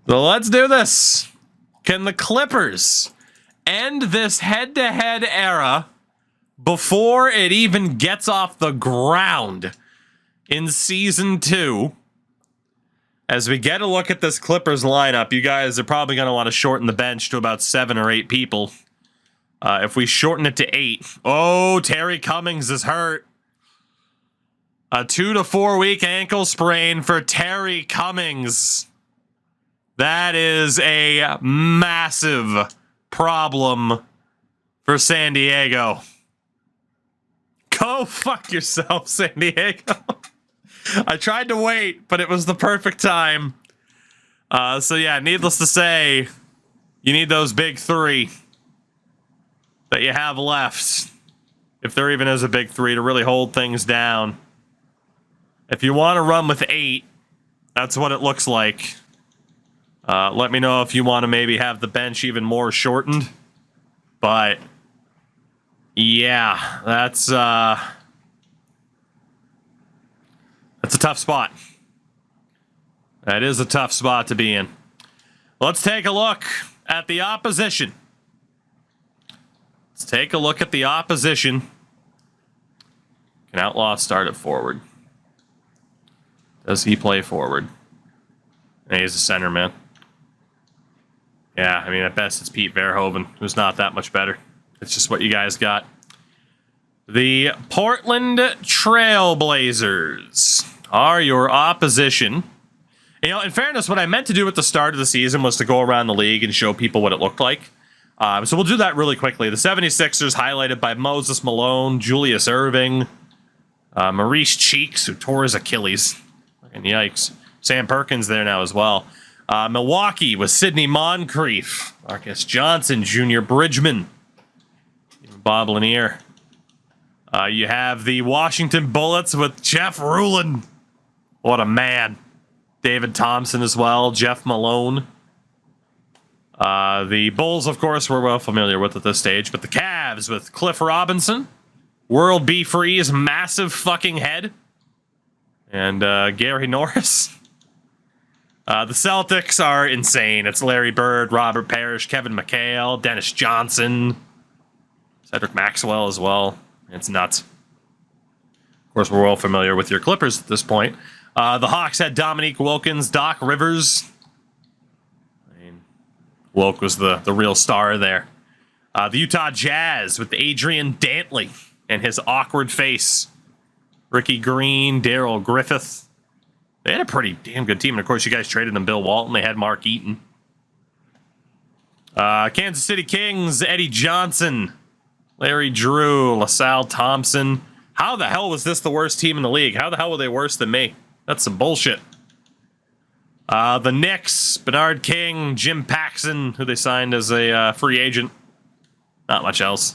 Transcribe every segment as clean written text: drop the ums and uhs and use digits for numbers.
So let's do this. Can the Clippers end this head-to-head era before it even gets off the ground in Season 2? As we get a look at this Clippers lineup, you guys are probably going to want to shorten the bench to about 7 or 8 people. If we shorten it to 8... Oh, Terry Cummings is hurt. A 2 to 4 week ankle sprain for Terry Cummings. That is a massive problem for San Diego. Go fuck yourself, San Diego. I tried to wait, but it was the perfect time. So yeah, needless to say, you need those big 3 that you have left, if there even is a big 3, to really hold things down. If you want to run with 8, that's what it looks like. Let me know if you want to maybe have the bench even more shortened. But yeah, that's a tough spot. That is a tough spot to be in. Let's take a look at the opposition. Let's take a look at the opposition. Can Outlaw start at forward? Does he play forward? And he's a center, man. Yeah, I mean, at best it's Pete Verhoeven, who's not that much better. It's just what you guys got. The Portland Trailblazers are your opposition. You know, in fairness, what I meant to do at the start of the season was to go around the league and show people what it looked like. So we'll do that really quickly. The 76ers highlighted by Moses Malone, Julius Erving, Maurice Cheeks, who tore his Achilles. Fucking yikes. Sam Perkins there now as well. Milwaukee with Sidney Moncrief, Marcus Johnson, Junior Bridgman, Bob Lanier. You have the Washington Bullets with Jeff Rulin. What a man. David Thompson as well, Jeff Malone. The Bulls, of course, we're well familiar with at this stage, but the Cavs with Cliff Robinson, World B. Free's massive fucking head, and Gary Norris. The Celtics are insane. It's Larry Bird, Robert Parrish, Kevin McHale, Dennis Johnson, Cedric Maxwell as well. It's nuts. Of course, we're well familiar with your Clippers at this point. The Hawks had Dominique Wilkins, Doc Rivers. I mean, Wilk was the real star there. The Utah Jazz with Adrian Dantley and his awkward face. Ricky Green, Daryl Griffith. They had a pretty damn good team. And, of course, you guys traded them Bill Walton. They had Mark Eaton. Kansas City Kings, Eddie Johnson, Larry Drew, LaSalle Thompson. How the hell was this the worst team in the league? How the hell were they worse than me? That's some bullshit. The Knicks, Bernard King, Jim Paxson, who they signed as a free agent. Not much else.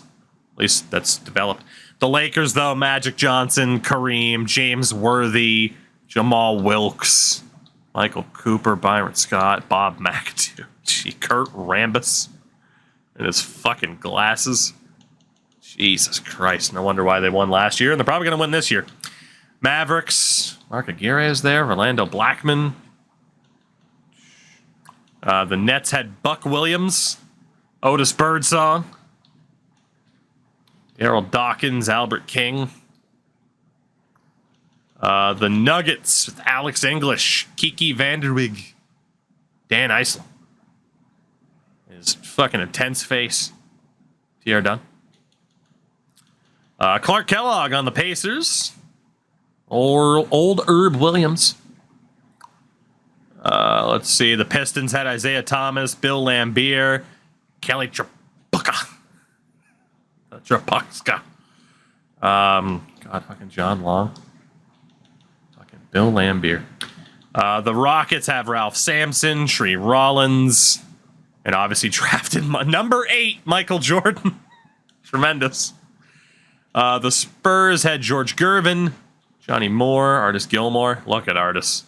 At least that's developed. The Lakers, though, Magic Johnson, Kareem, James Worthy, Jamal Wilkes, Michael Cooper, Byron Scott, Bob McAdoo, Kurt Rambis, and his fucking glasses. Jesus Christ, no wonder why they won last year, and they're probably going to win this year. Mavericks, Mark Aguirre is there, Orlando Blackman. The Nets had Buck Williams, Otis Birdsong, Daryl Dawkins, Albert King. The Nuggets with Alex English, Kiki Vanderwig, Dan Eisel. His fucking intense face. TR done. Clark Kellogg on the Pacers. Old Herb Williams. Let's see. The Pistons had Isaiah Thomas, Bill Laimbeer, Kelly Tripucka. God, fucking John Long. Fucking Bill Laimbeer. The Rockets have Ralph Sampson, Shree Rollins, and obviously drafted number 8, Michael Jordan. Tremendous. The Spurs had George Gervin, Johnny Moore, Artis Gilmore. Look at Artis.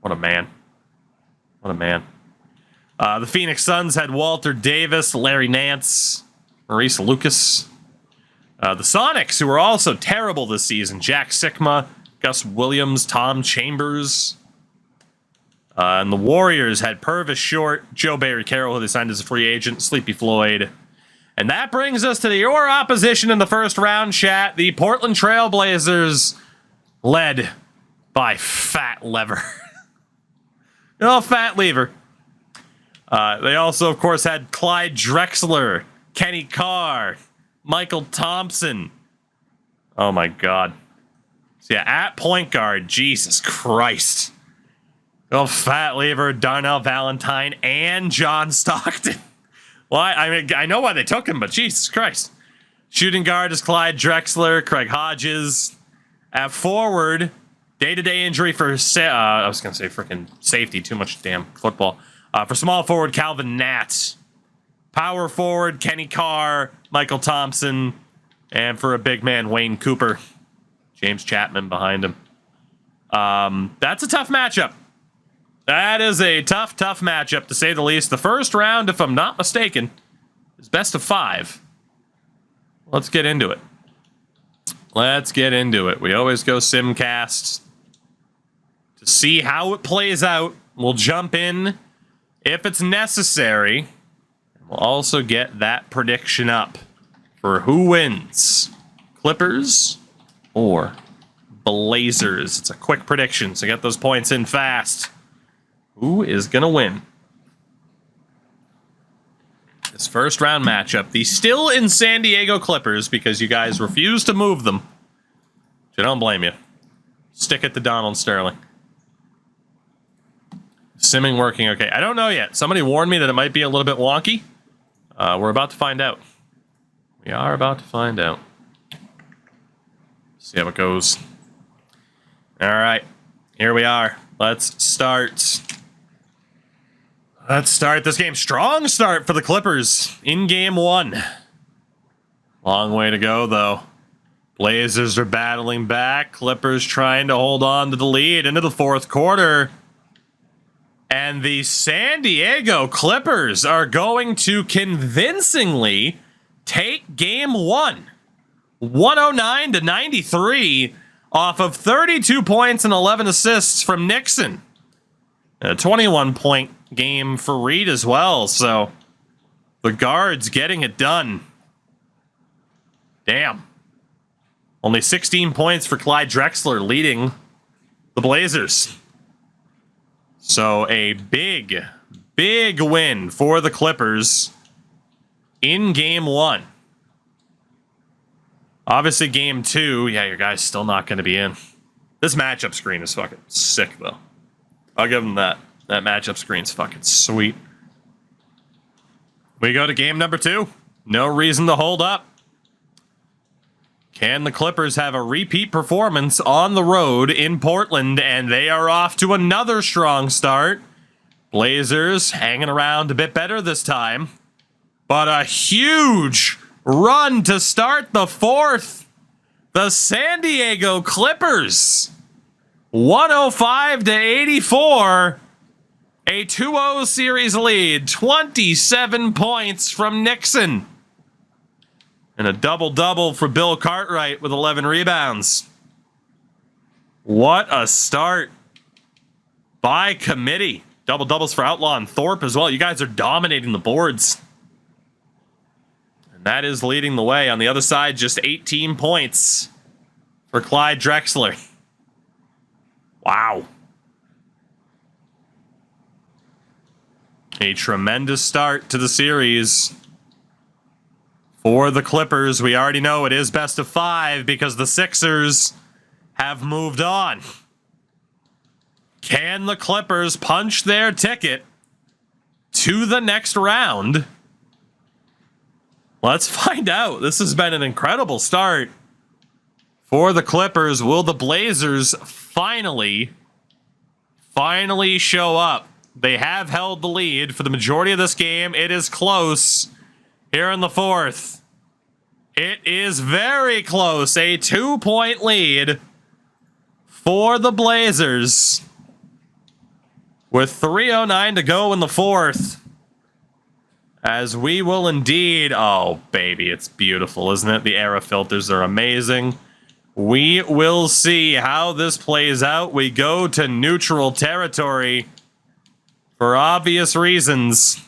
What a man. What a man. The Phoenix Suns had Walter Davis, Larry Nance, Maurice Lucas. The Sonics, who were also terrible this season, Jack Sikma, Gus Williams, Tom Chambers. And the Warriors had Purvis Short, Joe Barry Carroll, who they signed as a free agent, Sleepy Floyd. And that brings us to your opposition in the first round, chat. The Portland Trail Blazers, led by Fat Lever. Fat Lever. They also, of course, had Clyde Drexler, Kenny Carr, Michael Thompson. Oh, my God. So, yeah, at point guard, Jesus Christ. Fat Lever, Darnell Valentine, and John Stockton. Well, I mean, I know why they took him, but Jesus Christ. Shooting guard is Clyde Drexler, Craig Hodges. At forward, day-to-day injury for, I was going to say freaking safety, too much damn football. For small forward, Calvin Nat. Power forward, Kenny Carr, Michael Thompson. And for a big man, Wayne Cooper. James Chapman behind him. That's a tough matchup. That is a tough matchup, to say the least. The first round, if I'm not mistaken, is best of 5. Let's get into it. We always go Simcast to see how it plays out. We'll jump in if it's necessary. We'll also get that prediction up for who wins, Clippers or Blazers. It's a quick prediction, so get those points in fast. Who is going to win this first round matchup? The still in San Diego Clippers, because you guys refuse to move them. Which I don't blame you. Stick it to Donald Sterling. Simming working okay. I don't know yet. Somebody warned me that it might be a little bit wonky. We're about to find out. We are about to find out. See how it goes. All right. Here we are. Let's start. This game. Strong start for the Clippers in game 1. Long way to go, though. Blazers are battling back. Clippers trying to hold on to the lead into the fourth quarter. And the San Diego Clippers are going to convincingly take game 1. 109-93 off of 32 points and 11 assists from Nixon. A 21-point game for Reed as well. So the guards getting it done. Damn. Only 16 points for Clyde Drexler leading the Blazers. So a big win for the Clippers in game 1. Obviously, game 2, yeah, your guy's still not going to be in. This matchup screen is fucking sick, though. I'll give them that. That matchup screen's fucking sweet. We go to game number 2. No reason to hold up. Can the Clippers have a repeat performance on the road in Portland? And they are off to another strong start. Blazers hanging around a bit better this time. But a huge run to start the fourth. The San Diego Clippers. 105-84. A 2-0 series lead. 27 points from Nixon. And a double-double for Bill Cartwright with 11 rebounds. What a start by committee. Double-doubles for Outlaw and Thorpe as well. You guys are dominating the boards. And that is leading the way. On the other side, just 18 points for Clyde Drexler. Wow. A tremendous start to the series. For the Clippers, we already know it is best of 5 because the Sixers have moved on. Can the Clippers punch their ticket to the next round? Let's find out. This has been an incredible start for the Clippers. Will the Blazers finally show up? They have held the lead for the majority of this game. It is close. Here in the fourth, it is very close. A 2-point lead for the Blazers with 3:09 to go in the fourth. As we will indeed, oh baby, it's beautiful, isn't it? The era filters are amazing. We will see how this plays out. We go to neutral territory For obvious reasons.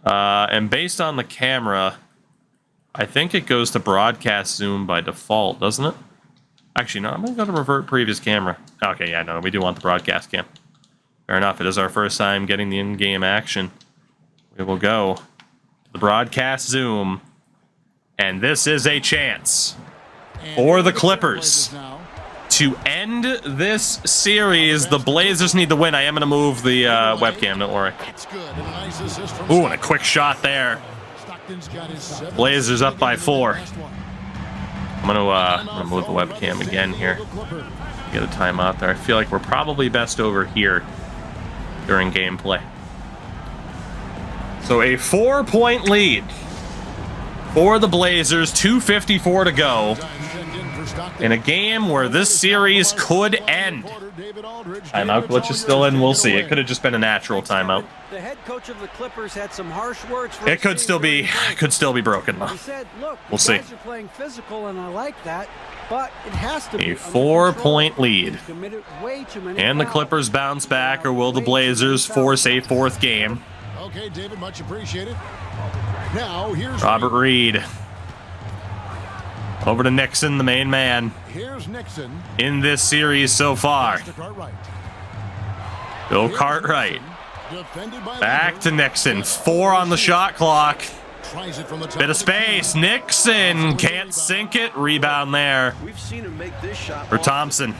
And based on the camera, I think it goes to broadcast zoom by default, doesn't it? Actually, no, I'm going to go to revert previous camera. Okay, yeah, no, we do want the broadcast cam. Fair enough, it is our first time getting the in-game action. We will go to the broadcast zoom. And this is a chance for the Clippers to end this series. The Blazers need to win. I am going to move the webcam, don't worry. Ooh, and a quick shot there. Blazers up by 4. I'm gonna move the webcam again here. Get a timeout there. I feel like we're probably best over here during gameplay. So a 4-point lead for the Blazers, 2:54 to go in a game where this series could end. Timeout glitch is still in. We'll see. It could have just been a natural timeout. The head coach of the Clippers had some harsh words for it could still be broken though. He said, look, we'll see. Guys are playing physical and I like that, but it has to be a 4-point lead. And the fouls. Clippers bounce back, or will the Blazers force a 4th game? Okay, David, much appreciated. Now here's Robert Reed. Over to Nixon, the main man. Here's Nixon in this series so far. Bill Cartwright. Back to Nixon. 4 on the shot clock. Bit of space. Nixon can't sink it. Rebound there for Thompson.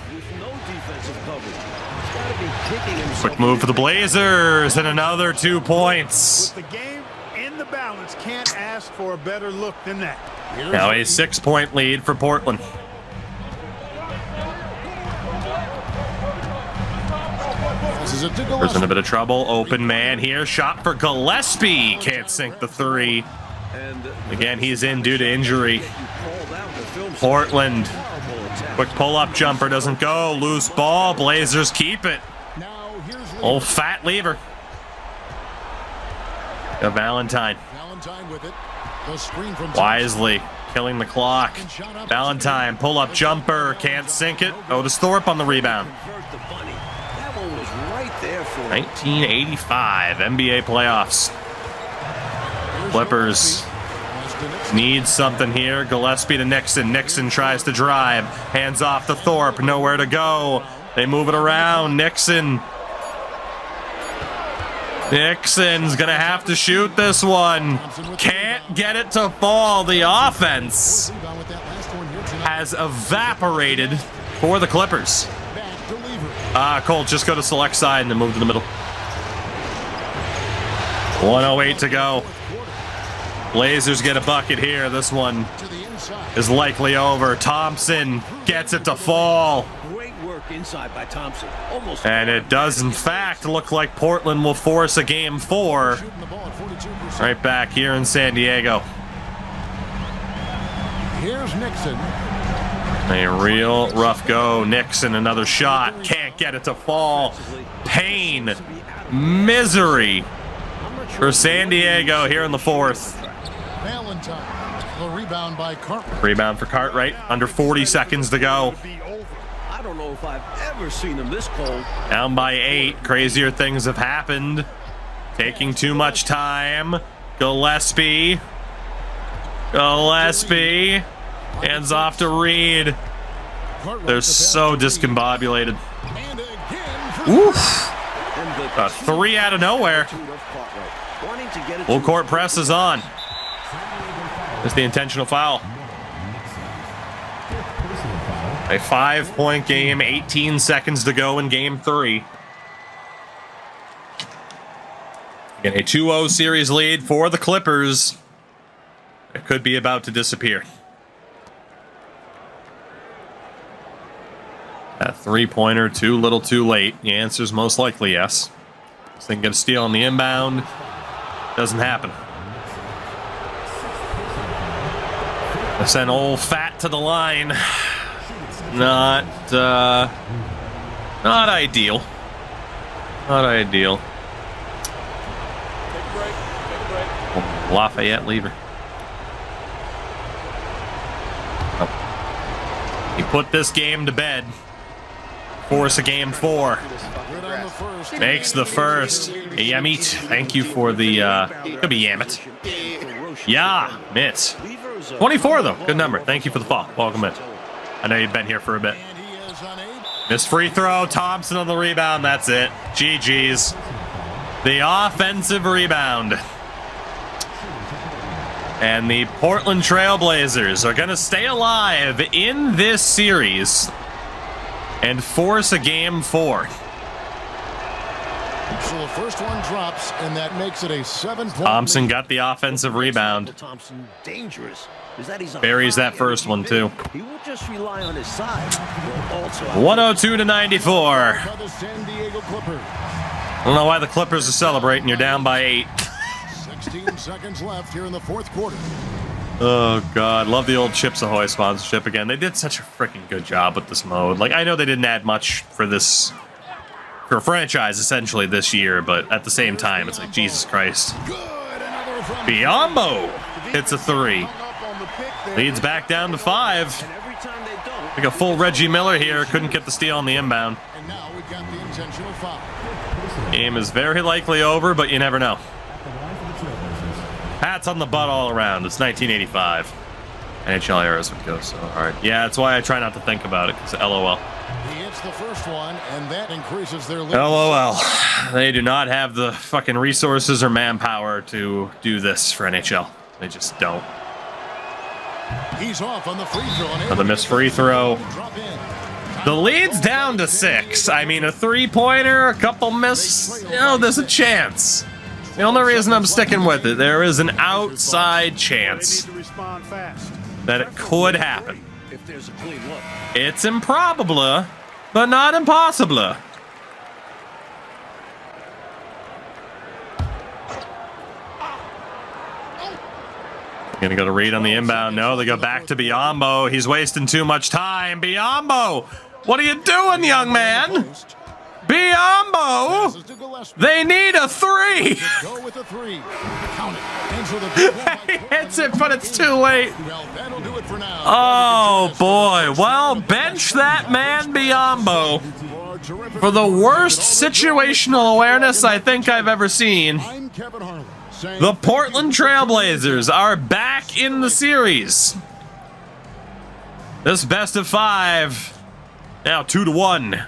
Quick move for the Blazers, and another 2 points. With the game in the balance, can't ask for a better look than that. Now a 6-point lead for Portland. There's in a bit of trouble. Open man here. Shot for Gillespie. Can't sink the 3. Again, he's in due to injury. Portland. Quick pull-up jumper doesn't go. Loose ball. Blazers keep it. Old fat lever. Got Valentine. Wisely killing the clock. Valentine, pull-up jumper. Can't sink it. Otis Thorpe on the rebound. 1985 NBA playoffs. Clippers need something here. Gillespie to Nixon. Nixon tries to drive. Hands off to Thorpe. Nowhere to go. They move it around. Nixon's gonna have to shoot this one. Can't get it to fall. The offense has evaporated for the Clippers. Cole, just go to select side and then move to the middle. 1:08 to go. Blazers get a bucket here. This one is likely over. Thompson gets it to fall. Great work inside by Thompson. And it does, in fact, look like Portland will force a game 4 right back here in San Diego. Here's Nixon. A real rough go. Nixon, another shot. Can't get it to fall. Pain. Misery for San Diego here in the 4th. Valentine. The rebound by Cartwright. Rebound for Cartwright. Under 40 seconds to go. I don't know if I've ever seen him this cold. Down by 8. Crazier things have happened. Taking too much time. Gillespie. Hands off to Reed. They're so discombobulated. Oof. A 3 out of nowhere. Full court press is on. It's the intentional foul. A 5-point game, 18 seconds to go in game 3. Again, a 2-0 series lead for the Clippers. It could be about to disappear. That 3-pointer too little too late. The answer is most likely yes. This thing get a steal on the inbound. Doesn't happen. I send old fat to the line. Not ideal. Not ideal. Lafayette lever. Oh. He put this game to bed. Force a game 4. Good on the first. Makes the first. Yamit, thank you for the, could be Yamit. Yeah, Mitz. 24 though, good number. Thank you for the fall. Welcome in. I know you've been here for a bit. And he is on 8. Missed free throw, Thompson on the rebound, that's it. GG's. The offensive rebound. And the Portland Trail Blazers are going to stay alive in this series and force a game 4. So the first one drops, and that makes it a 7-point Thompson lead. got the offensive rebound. Thompson dangerous. Is that he's on Buries fire that first one too. He won't just rely on his side. He'll also 102 to 94. By the San Diego Clippers. I don't know why the Clippers are celebrating. You're down by 8. 16 seconds left here in the fourth quarter. Oh, God. Love the old Chips Ahoy sponsorship again. They did such a freaking good job with this mode. Like, I know they didn't add much for this, for a franchise, essentially, this year, but at the same time, it's like, Jesus Christ. Good. Another from Biombo hits a 3. Up on the pick there. Leads back down to 5. and every time they don't, Like a full Reggie Miller here. Couldn't get the steal on the inbound. And now we've got the intentional foul. Game is very likely over, but you never know. Hats on the butt all around. It's 1985. NHL eras would go so hard. Yeah, that's why I try not to think about it, because LOL. He hits the first one, and that increases their lead. LOL. They do not have the fucking resources or manpower to do this for NHL. They just don't. He's off on the free throw. Another missed free throw. Drop in. The lead's down to 6. I mean, a 3-pointer, a couple miss. You know, there's a chance. The only reason I'm sticking with it, there is an outside They need chance to respond fast. that it could happen. if there's a clean look. It's improbable, but not impossible. Gonna go to Reed on the inbound. No, they go back to Biombo. He's wasting too much time. Biombo, what are you doing, young man? Biombo, they need a 3. Go with the 3. Count it. Into the He hits it, but it's too late. Well, that'll do it for now. Oh boy, well, bench that man Biombo for the worst situational awareness I think I've ever seen. I'm Kevin Harlan. saying The Portland Trail Blazers are back in the series. This best of 5, now 2-1.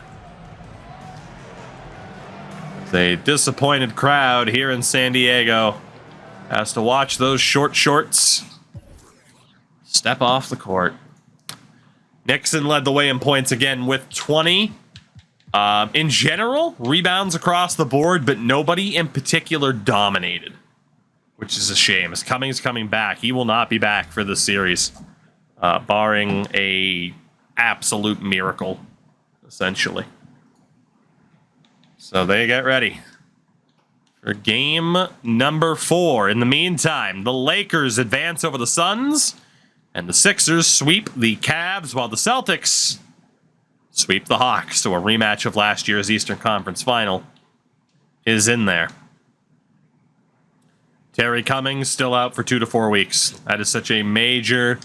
A disappointed crowd here in San Diego has to watch those short shorts step off the court. Nixon led the way in points again with 20. In general, rebounds across the board, but nobody in particular dominated, which is a shame. As Cummings coming back, he will not be back for this series, barring a absolute miracle, essentially. So they get ready for game number 4. In the meantime, the Lakers advance over the Suns, and the Sixers sweep the Cavs, while the Celtics sweep the Hawks. So a rematch of last year's Eastern Conference Final is in there. Terry Cummings still out for 2 to 4 weeks. That is such a major,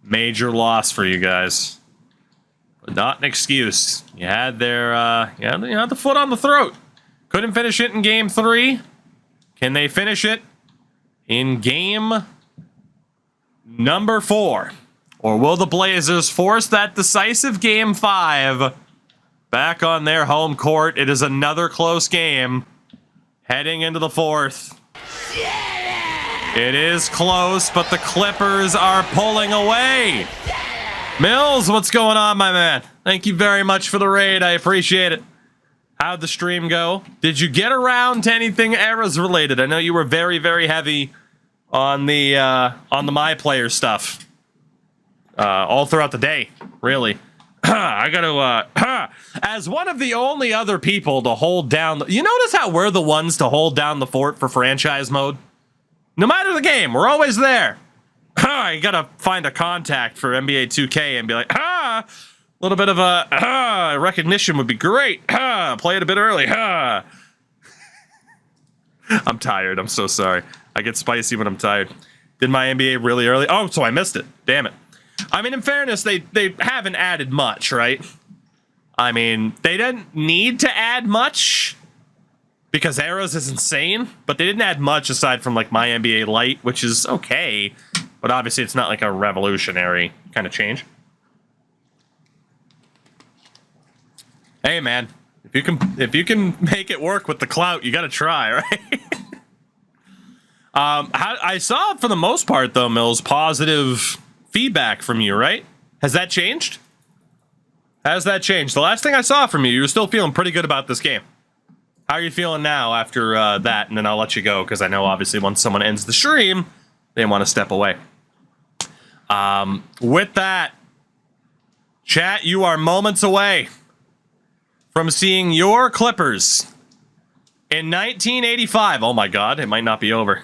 major loss for you guys. But not an excuse. You had their, you had the foot on the throat. Couldn't finish it in game 3. Can they finish it in game number 4? Or will the Blazers force that decisive game 5 back on their home court? It is another close game heading into the 4th. It is close, but the Clippers are pulling away. Mills, what's going on, my man? Thank you very much for the raid. I appreciate it. How'd the stream go? Did you get around to anything Eras related? I know you were very, very heavy on the My Player stuff all throughout the day, really. I gotta, as one of the only other people to hold down, you notice how we're the ones to hold down the fort for franchise mode? No matter the game, we're always there. You gotta find a contact for NBA 2K and be like, a little bit of a recognition would be great. Play it a bit early. I'm tired. I'm so sorry. I get spicy when I'm tired. Did my NBA really early? Oh, so I missed it. Damn it. I mean, in fairness, they haven't added much, right? I mean, they didn't need to add much because Arrows is insane, but they didn't add much aside from like MyNBA Lite, which is okay, but obviously it's not like a revolutionary kind of change. Hey man, if you can make it work with the clout, you got to try, right? I saw for the most part though, Mills, positive feedback from you, right? Has that changed? Has that changed? The last thing I saw from you, you were still feeling pretty good about this game. How are you feeling now after that? And then I'll let you go because I know obviously once someone ends the stream, they want to step away. With that, chat, you are moments away from seeing your Clippers in 1985. Oh my God, it might not be over.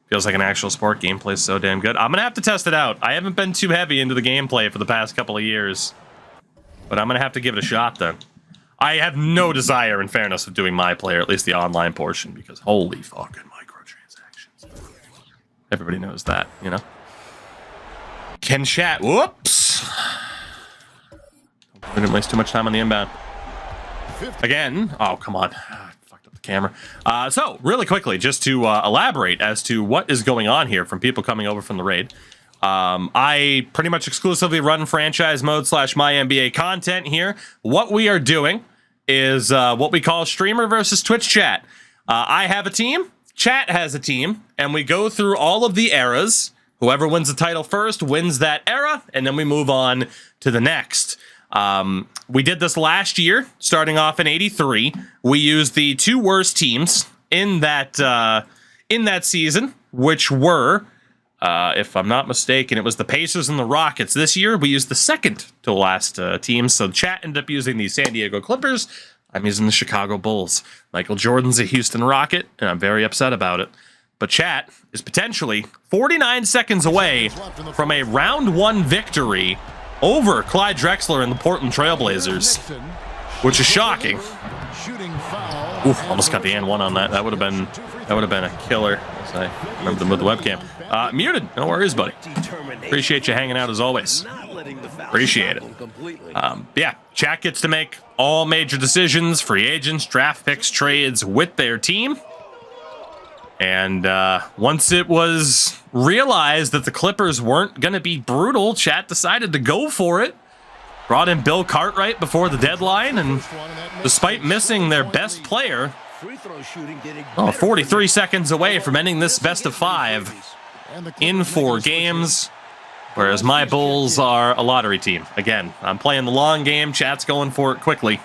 Feels like an actual sport. Gameplay is so damn good. I'm gonna have to test it out. I haven't been too heavy into the gameplay for the past couple of years, but I'm gonna have to give it a shot then. I have no desire, in fairness, of doing my play, or at least the online portion, because holy fucking microtransactions. Everybody knows that, you know? Can chat. Whoops. I didn't waste too much time on the inbound. Again. Oh, come on. I fucked up the camera. So, really quickly, just to elaborate as to what is going on here from people coming over from the raid. I pretty much exclusively run franchise mode / MyNBA content here. What we are doing is what we call streamer versus Twitch chat. I have a team, chat has a team, and we go through all of the eras. Whoever wins the title first wins that era, and then we move on to the next. We did this last year, starting off in '83. We used the two worst teams in that season, which were, if I'm not mistaken, it was the Pacers and the Rockets. This year, we used the second to last teams. So chat ended up using the San Diego Clippers. I'm using the Chicago Bulls. Michael Jordan's a Houston Rocket, and I'm very upset about it. But chat is potentially 49 seconds away from a round one victory over Clyde Drexler and the Portland Trailblazers, which is shocking. Oof, almost got the and one on that. That would have been a killer. As I remember them with the webcam. Muted. No worries, buddy. Appreciate you hanging out as always. Appreciate it. Yeah, chat gets to make all major decisions, free agents, draft picks, trades with their team. And once it was realized that the Clippers weren't going to be brutal, chat decided to go for it. Brought in Bill Cartwright before the deadline, and despite missing their best player, 43 seconds away from ending this best of 5 in 4 games, whereas my Bulls are a lottery team. Again, I'm playing the long game, chat's going for it quickly,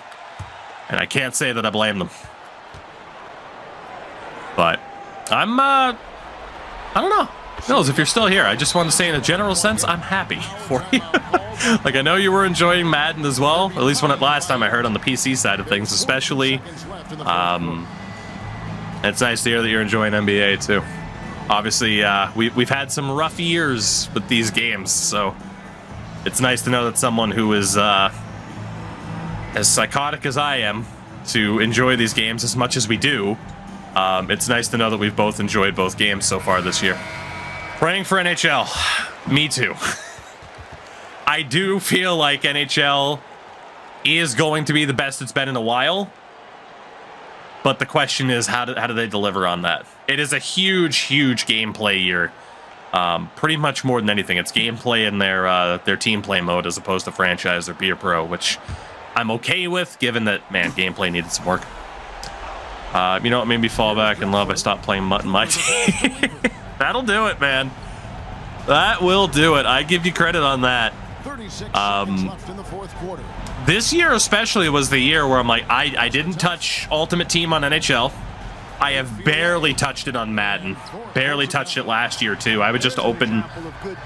and I can't say that I blame them. But I don't know. Mills, if you're still here, I just want to say in a general sense, I'm happy for you. Like, I know you were enjoying Madden as well, at least last time I heard on the PC side of things, especially. It's nice to hear that you're enjoying NBA too. Obviously, we've had some rough years with these games, so it's nice to know that someone who is as psychotic as I am to enjoy these games as much as we do. It's nice to know that we've both enjoyed both games so far this year. Praying for NHL. Me too. I do feel like NHL is going to be the best it's been in a while. But the question is, how do they deliver on that? It is a huge, huge gameplay year. Pretty much more than anything. It's gameplay in their team play mode as opposed to franchise or Beer Pro, which I'm okay with, given that, man, gameplay needed some work. You know what made me fall back in love? I stopped playing Mutt in my team. That'll do it, man. That will do it. I give you credit on that. 36 seconds left in the fourth quarter. This year especially was the year where I'm like, I didn't touch Ultimate Team on NHL. I have barely touched it on Madden. Barely touched it last year, too. I would just open,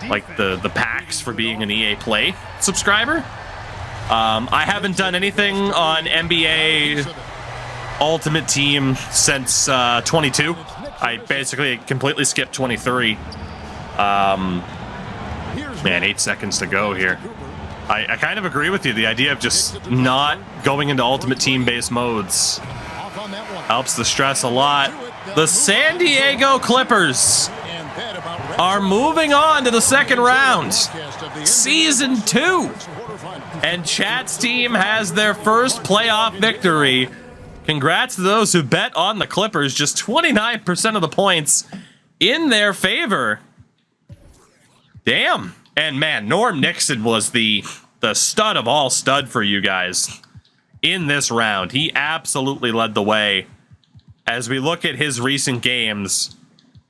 like, the packs for being an EA Play subscriber. I haven't done anything on NBA Ultimate Team since 22. I basically completely skipped 23. Man, 8 seconds to go here. I kind of agree with you. The idea of just not going into Ultimate Team-based modes helps the stress a lot. The San Diego Clippers are moving on to the second round. Season 2 And Chat's team has their first playoff victory. Congrats to those who bet on the Clippers. Just 29% of the points in their favor. Damn. And man, Norm Nixon was the stud of all stud for you guys in this round. He absolutely led the way. As we look at his recent games,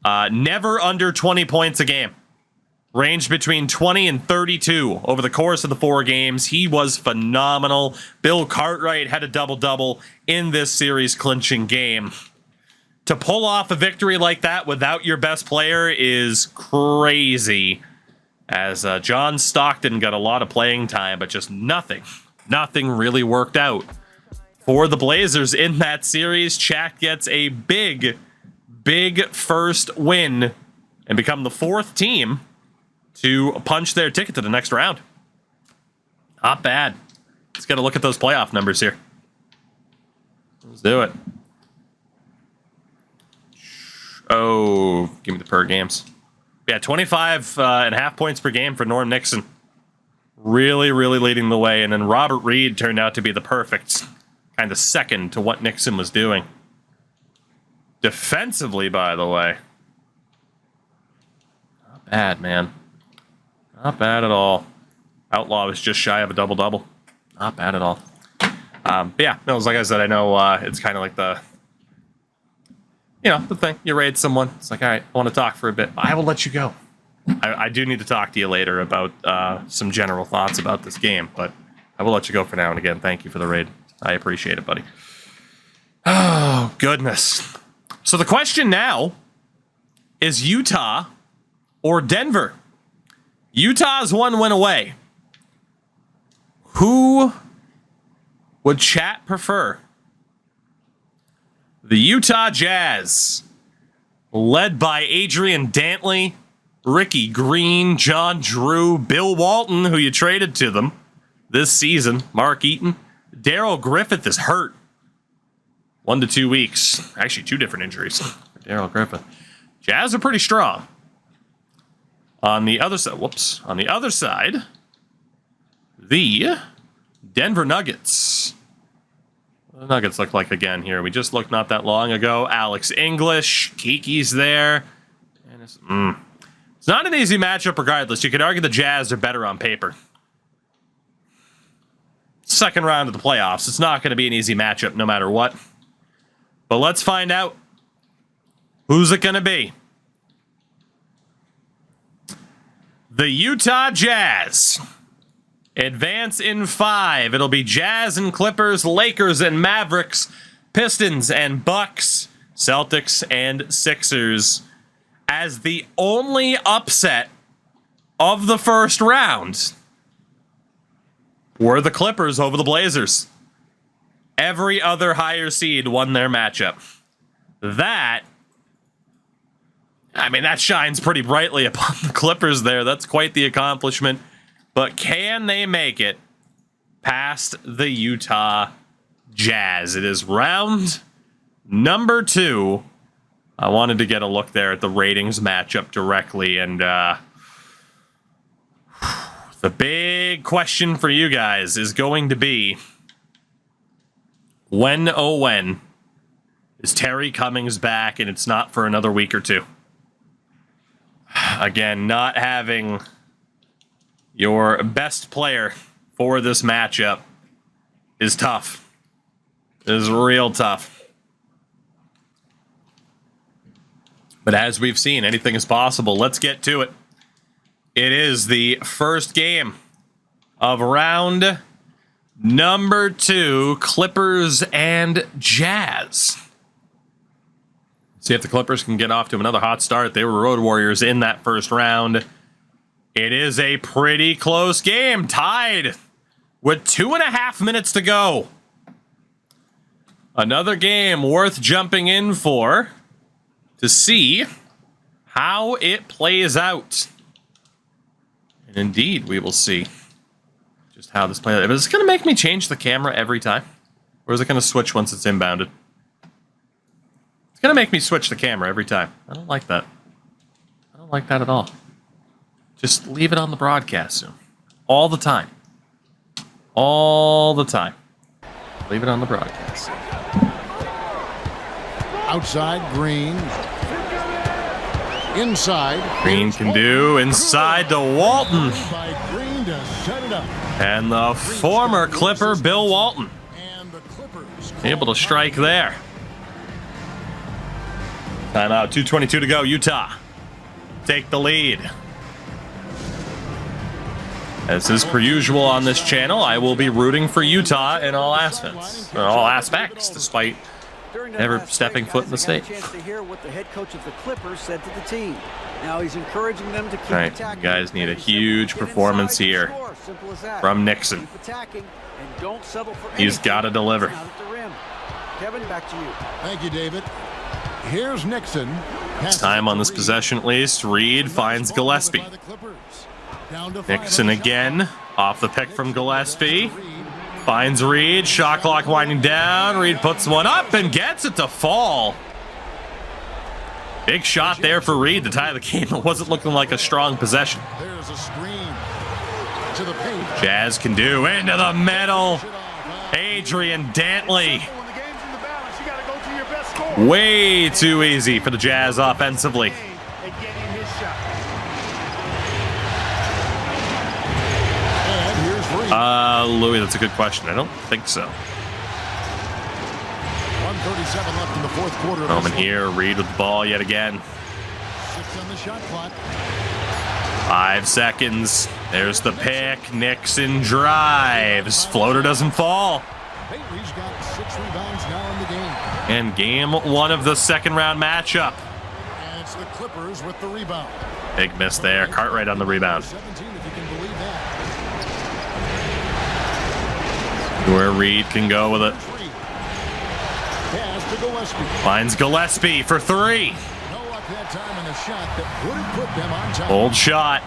never under 20 points a game. Ranged between 20 and 32 over the course of the 4 games. He was phenomenal. Bill Cartwright had a double-double in this series clinching game. To pull off a victory like that without your best player is crazy. As John Stockton got a lot of playing time, but just nothing really worked out for the Blazers in that series. Chat gets a big first win and become the 4th team to punch their ticket to the next round. Not bad. Let's get a look at those playoff numbers here. Let's do it. Oh, give me the per games. Yeah, 25.5 points per game for Norm Nixon. Really leading the way. And then Robert Reed turned out to be the perfect kind of second to what Nixon was doing. Defensively, by the way. Not bad, man. Not bad at all. Outlaw was just shy of a double-double. Not bad at all. But yeah, no, like I said, I know it's kind of like the thing. You raid someone. It's like, all right, I want to talk for a bit. I will let you go. I do need to talk to you later about some general thoughts about this game, but I will let you go for now. And again, thank you for the raid. I appreciate it, buddy. Oh, goodness. So the question now is Utah or Denver? Utah's 1 win away. Who would Chat prefer? The Utah Jazz, led by Adrian Dantley, Ricky Green, John Drew, Bill Walton, who you traded to them this season, Mark Eaton. Daryl Griffith is hurt. 1 to 2 weeks. Actually, 2 different injuries for Daryl Griffith. Jazz are pretty strong. On the other side, the Denver Nuggets. What do the Nuggets look like again here? We just looked not that long ago. Alex English, Kiki's there. And it's not an easy matchup regardless. You could argue the Jazz are better on paper. Second round of the playoffs. It's not going to be an easy matchup no matter what. But let's find out. Who's it going to be? The Utah Jazz advance in 5. It'll be Jazz and Clippers, Lakers and Mavericks, Pistons and Bucks, Celtics and Sixers as the only upset of the first round were the Clippers over the Blazers. Every other higher seed won their matchup. That shines pretty brightly upon the Clippers there. That's quite the accomplishment. But can they make it past the Utah Jazz? It is round number 2. I wanted to get a look there at the ratings matchup directly. And the big question for you guys is going to be, when is Terry Cummings back? And it's not for another week or 2. Again, not having your best player for this matchup is tough. It is real tough. But as we've seen, anything is possible. Let's get to it. It is the first game of round number 2, Clippers and Jazz. See if the Clippers can get off to another hot start. They were Road Warriors in that first round. It is a pretty close game, tied with 2.5 minutes to go. Another game worth jumping in for to see how it plays out. And indeed, we will see just how this plays out. Is this going to make me change the camera every time? Or is it going to switch once it's inbounded? It's going to make me switch the camera every time. I don't like that. I don't like that at all. Just leave it on the broadcast soon. All the time. all the time. Leave it on the broadcast. Outside, Green. Inside. Green can do inside to Walton. By Green to set it up. And the former Clipper, Bill Walton, And the Clippers able to strike there. Timeout, 2:22 to go. Utah take the lead. As is per usual on this channel, I will be rooting for Utah in all aspects, despite During that never last stepping break, foot in the guys, I got a state. chance to hear what the head coach of the Clippers said to the team. Now he's encouraging them to keep All right, attacking. you guys need a He said, huge "Get performance inside and here score." Simple as that. from Nixon. Keep attacking and don't settle for He's anything got to deliver. that's not at the rim. Kevin, back to you. Thank you, David. Here's Nixon. Time on this possession at least. Reed finds Gillespie. Nixon again, off the pick from Gillespie. Finds Reed, shot clock winding down. Reed puts one up and gets it to fall. Big shot there for Reed to tie the game. It wasn't looking like a strong possession. There's a screen to the paint. Jazz can do into the middle. Adrian Dantley. When the game's in the balance, you got to go to your best scorer. Way too easy for the Jazz offensively. And getting his shot. And here's Reed. Louis, that's a good question. I don't think so. 1:37 left in the fourth quarter. of Moment this one. here, Reed with the ball yet again. 6 on the shot clock. 5 seconds. There's the pick. Nixon drives. Floater doesn't fall. Bailey's got 6 rebounds now in the game. And game 1 of the second round matchup. And it's the Clippers with the rebound. Big miss there. Cartwright on the rebound. 17, if you can believe that. Where Reed can go with it. Reed. Pass to Gillespie. Finds Gillespie for 3. No luck that time in a shot that would have put them on top. Old shot.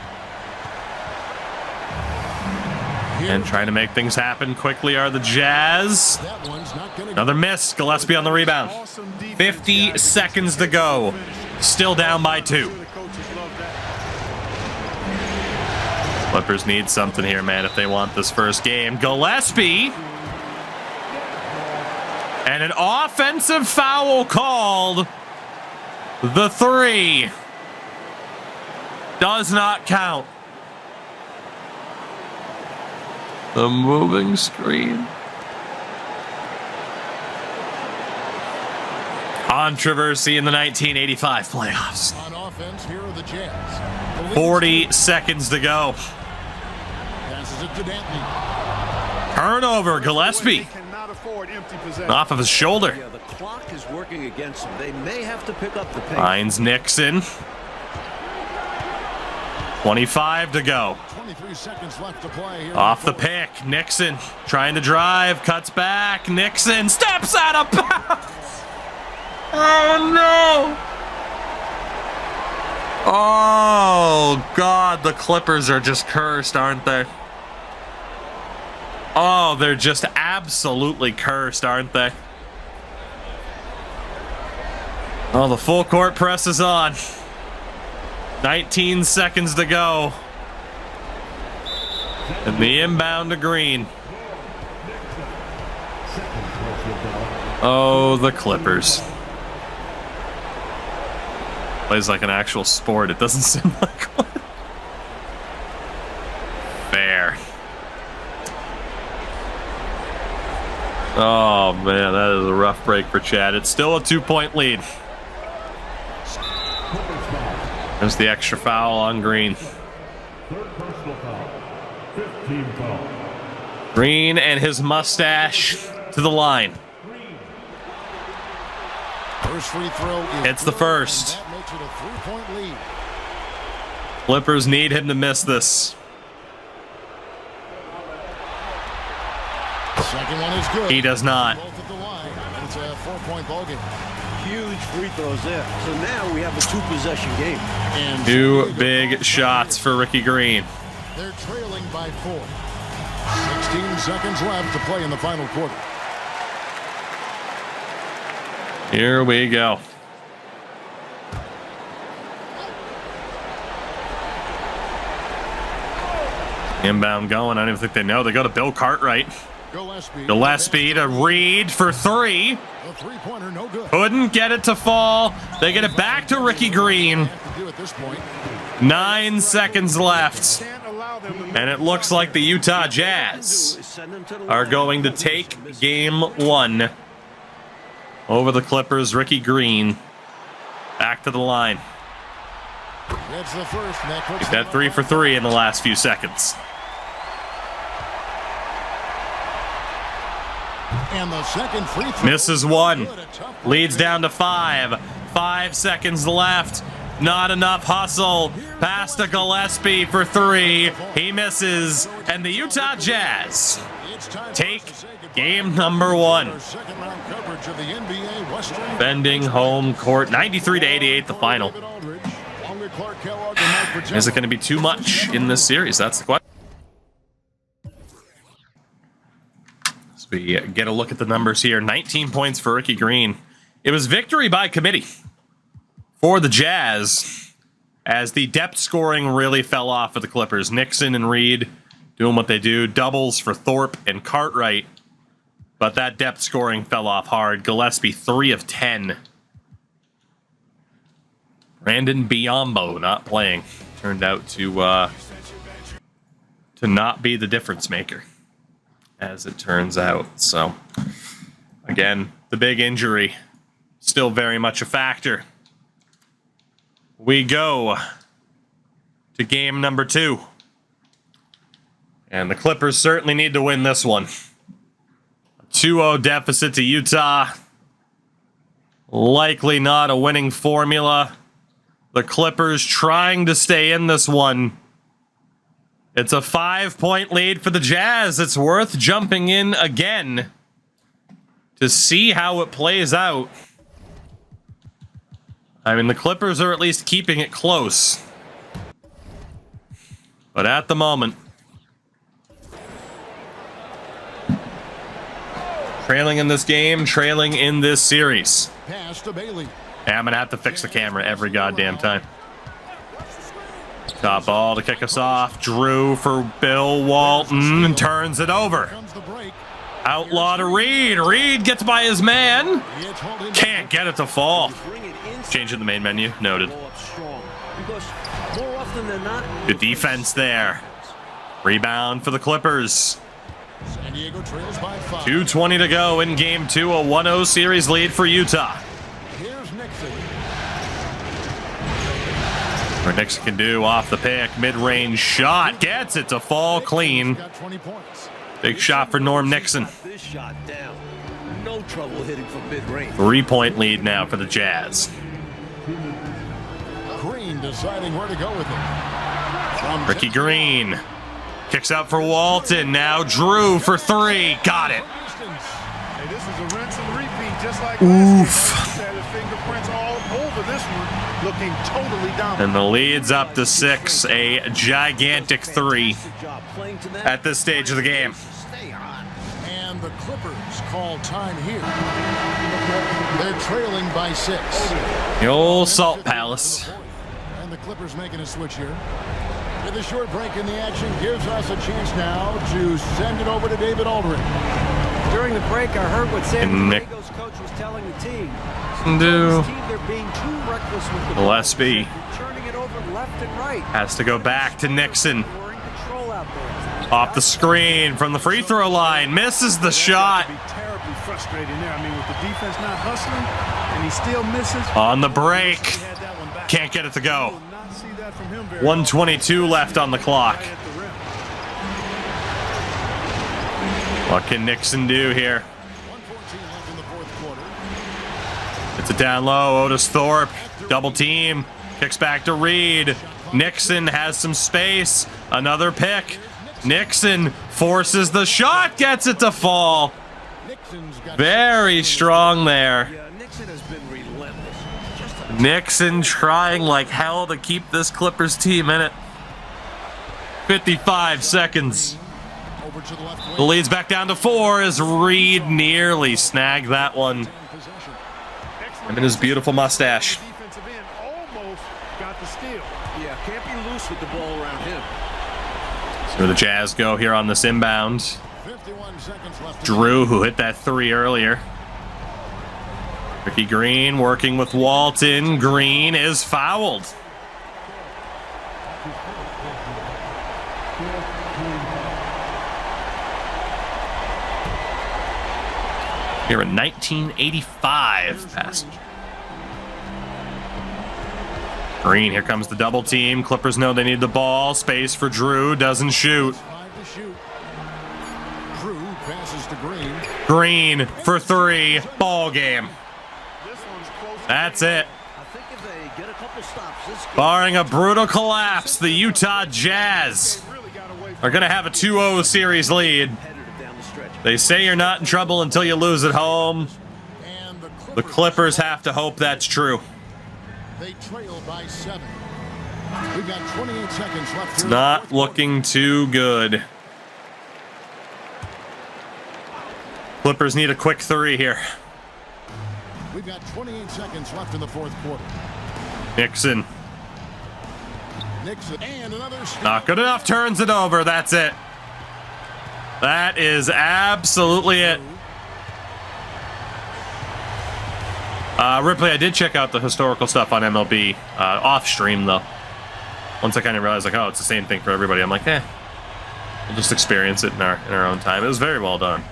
Here, And trying to make things happen quickly are the Jazz. that one's not gonna Another miss. Gillespie on the rebound. Awesome defense, 50 guys. seconds to go. Still down by 2. The coaches love that. Clippers need something here, man, if they want this first game. Gillespie. And an offensive foul called. The 3 does not count. The moving screen. Controversy in the 1985 playoffs. on offense. Here are the Jazz. The lead 40 seconds to go. passes it to Dantley. Turnover, Gillespie. They cannot afford empty possession. Off of his shoulder. Yeah, the clock is working against them. They may have to pick up the pace. Finds Nixon. 25 to go. 23 seconds left to play here. Off the pick. Nixon trying to drive. Cuts back. Nixon steps out of bounds. Oh, no. Oh, God. The Clippers are just cursed, aren't they? Oh, they're just absolutely cursed, aren't they? Oh, the full court press is on. 19 seconds to go. And the inbound to Green. Oh, the Clippers. Plays like an actual sport. It doesn't seem like one. Fair. Oh, man, that is a rough break for Chad. It's still a 2-point lead. There's the extra foul on Green. Green and his mustache to the line. First free throw is It's the first. That makes it a 3-point lead. Clippers need him to miss this. Second one is good. He does not. Both at the line. It's a 4-point ball game. Huge free throws there. So now we have a 2-possession game. And 2 big shots for Ricky Green. they're trailing by 4. 16 seconds left to play in the final quarter. Here we go. Inbound going. I don't even think they know. They go to Bill Cartwright. Gillespie to Reed for three. The three-pointer, no good. Couldn't get it to fall. They get it back to Ricky Green. 9 seconds left. And it looks like the Utah Jazz are going to take game one over the Clippers. Ricky Green back to the line. That's the first. Get that 3 for 3 in the last few seconds. And the second free throw. Misses one. Leads down to 5. 5 seconds left. Not enough hustle. Pass to Gillespie for 3. He misses. And the Utah Jazz take game number 1. Bending home court. 93-88 the final. Is it going to be too much in this series? That's the question. So we get a look at the numbers here. 19 points for Ricky Green. It was victory by committee for the Jazz as the depth scoring really fell off for the Clippers. Nixon and Reed doing what they do. Doubles for Thorpe and Cartwright. But that depth scoring fell off hard. Gillespie 3 of 10. Brandon Biombo not playing. Turned out to not be the difference maker, as it turns out. So, again, the big injury still very much a factor. We go to game number 2. And the Clippers certainly need to win this one. A 2-0 deficit to Utah. Likely not a winning formula. The Clippers trying to stay in this one. It's a 5-point lead for the Jazz. It's worth jumping in again to see how it plays out. I mean, the Clippers are at least keeping it close. But at the moment, trailing in this game, trailing in this series. Pass to Bailey. Yeah, I'm going to have to fix the camera every goddamn time. Top ball to kick us off. Drew for Bill Walton and turns it over. Outlaw to Reed. Reed gets by his man. Can't get it to fall. Changing the main menu. Noted. Good defense there. Rebound for the Clippers. 2:20 to go in game 2. A 1-0 series lead for Utah. What Nixon can do off the pick. Mid-range shot. Gets it to fall clean. Big shot for Norm Nixon. 3-point lead now for the Jazz. Green deciding where to go with it. Ricky Green kicks out for Walton. Now Drew for 3. Got it. Hey, this is a rinse and repeat, just like Oof. last game. Had his fingerprints all over this one, looking totally dominant. And the lead's up to 6. A gigantic 3 at this stage of the game. And the Clippers call time here. They're trailing by 6. The old Salt Palace. And the Clippers making a switch here. With a short break in the action, gives us a chance now to send it over to David Aldridge. During the break, I heard what San Nick- Diego's coach was telling the team. Do. This team, they're being too reckless with the Gillespie ball. Turning it over left and right. has to go back to Nixon. We're in control out there. Off the screen from the free throw line. Misses the shot. Be terribly frustrating there. I mean, with the defense not hustling, and he still misses. On the break. He had that one back. Can't get it to go. Will not see that from him very 1:22 left on the clock. often. Right at the rim. What can Nixon do here? 1:14 left in the fourth quarter. It's a down low. Otis Thorpe. Double team. Kicks back to Reed. Nixon has some space. Another pick. Nixon forces the shot. Gets it to fall. Nixon's got Very strong there. Yeah, Nixon has been relentless. Nixon trying like hell to keep this Clippers team in it. 55 seconds. over to the left wing. The lead's back down to 4 as Reed nearly snagged that one. Him and his beautiful mustache. Defensive end almost got the steal. Yeah, can't be loose with the ball around him. Where the Jazz go here on this inbound. 51 seconds left. Drew, who hit that three earlier. Ricky Green working with Walton. Green is fouled. Here in 1985 passage. Green, here comes the double team. Clippers know they need the ball. Space for Drew, doesn't shoot. 5 to shoot. Drew passes to Green. Green for three, ball game. That's it. I think if they get a couple stops, this game Barring a brutal collapse, the Utah Jazz are going to have a 2-0 series lead. competitive down the stretch. They say you're not in trouble until you lose at home. And The Clippers have to hope that's true. They trail by 7. We've got 28 seconds left. It's not looking too good. Clippers need a quick three here. We've got 28 seconds left in the fourth quarter. Nixon, Nixon and another stop. not good enough, turns it over. That's it. That is absolutely it. Ripley, I did check out the historical stuff on MLB off stream though. Once I kind of realized, like, oh, it's the same thing for everybody. I'm like, we'll just experience it in our own time. It was very well done.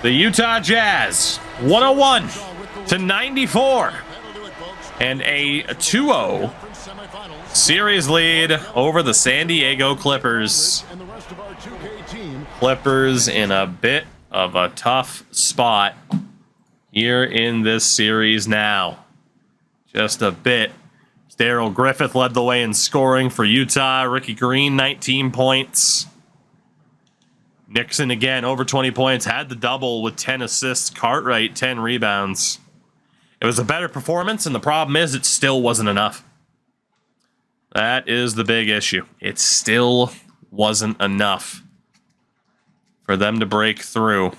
The Utah Jazz, 101 to 94, and a 2-0 series lead over the San Diego Clippers. And the rest of our 2K team. Clippers in a bit of a tough spot here in this series now. Just a bit. Daryl Griffith led the way in scoring for Utah. Ricky Green, 19 points. Nixon again, over 20 points, had the double with 10 assists. Cartwright, 10 rebounds. It was a better performance, and the problem is it still wasn't enough. That is the big issue. It still wasn't enough for them to break through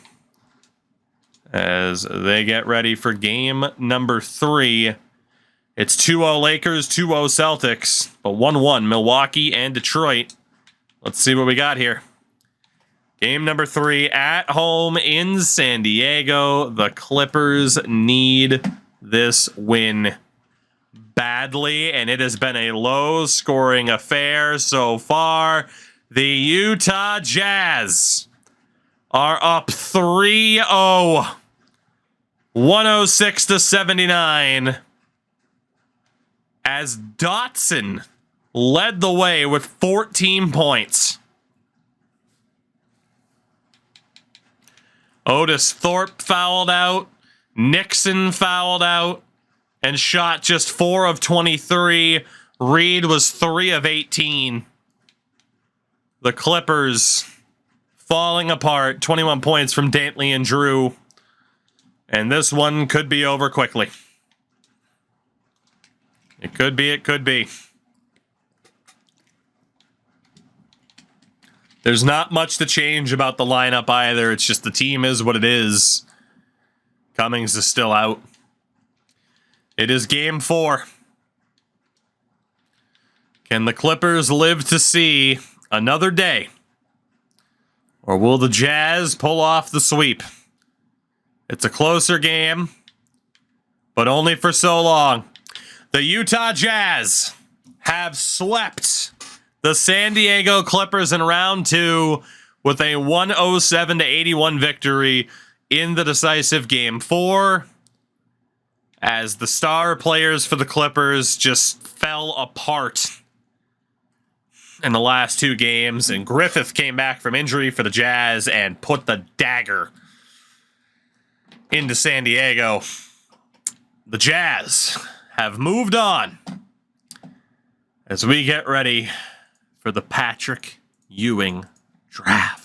as they get ready for game number 3. It's 2-0 Lakers, 2-0 Celtics, but 1-1 Milwaukee and Detroit. Let's see what we got here. Game number 3 at home in San Diego. The Clippers need this win badly, and it has been a low-scoring affair so far. The Utah Jazz are up 3-0, 106 to 79, as Dotson led the way with 14 points. Otis Thorpe fouled out, Nixon fouled out, and shot just 4 of 23. Reed was 3 of 18. The Clippers falling apart, 21 points from Dantley and Drew. And this one could be over quickly. It could be, it could be. There's not much to change about the lineup either. It's just the team is what it is. Cummings is still out. It is game 4. Can the Clippers live to see another day? Or will the Jazz pull off the sweep? It's a closer game, but only for so long. The Utah Jazz have swept the San Diego Clippers in round 2 with a 107 to 81 victory in the decisive game 4, as the star players for the Clippers just fell apart in the last 2 games, and Griffith came back from injury for the Jazz and put the dagger into San Diego. The Jazz have moved on as we get ready for the Patrick Ewing draft.